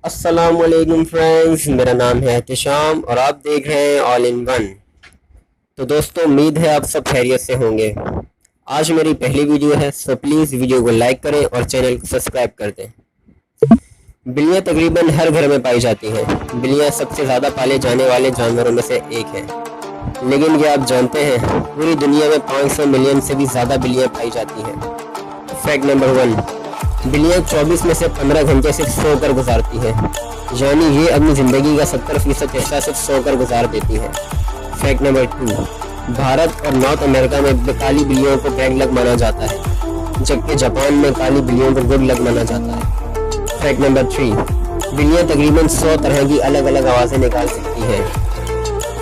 السلام علیکم فرینڈز، میرا نام ہے احتشام اور آپ دیکھ رہے ہیں آل ان ون۔ تو دوستو، امید ہے آپ سب خیریت سے ہوں گے۔ آج میری پہلی ویڈیو ہے، سو پلیز ویڈیو کو لائک کریں اور چینل کو سبسکرائب کر دیں۔ بلیاں تقریباً ہر گھر میں پائی جاتی ہیں۔ بلیاں سب سے زیادہ پالے جانے والے جانوروں میں سے ایک ہیں، لیکن کیا آپ جانتے ہیں پوری دنیا میں 500 ملین سے بھی زیادہ بلیاں پائی جاتی ہیں۔ فیکٹ نمبر 1، بلیاں 24 میں سے 15 گھنٹے صرف سو کر گزارتی ہیں، یعنی یہ اپنی زندگی کا 70% حصہ صرف سو کر گزار دیتی ہیں۔ فیکٹ نمبر 2، بھارت اور نارتھ امریکہ میں کالی بلیوں کو بیڈ لک مانا جاتا ہے، جبکہ جاپان میں کالی بلیوں کو گڈ لک مانا جاتا ہے۔ فیکٹ نمبر 3، بلیاں تقریباً 100 طرح کی الگ الگ آوازیں نکال سکتی ہیں۔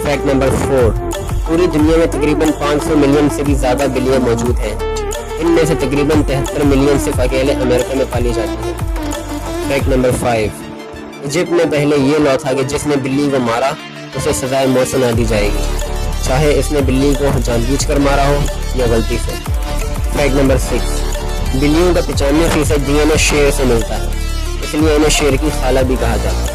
فیکٹ نمبر 4، پوری دنیا میں تقریباً 500 ملین سے بھی زیادہ بلیاں موجود ہیں، ان میں سے تقریباً 73 ملین صرف اکیلے امریکہ میں پالی جاتی ہیں۔ فیکٹ نمبر 5، ایجپٹ میں پہلے یہ لا تھا کہ جس نے بلی کو مارا اسے سزائے موت سنا دی جائے گی، چاہے اس نے بلی کو جان بوجھ کر مارا ہو یا غلطی سے۔ فیکٹ نمبر 6، بلیوں کا 95% DNA شیر سے ملتا ہے، اس لیے انہیں شیر کی خالہ بھی کہا جاتا ہے۔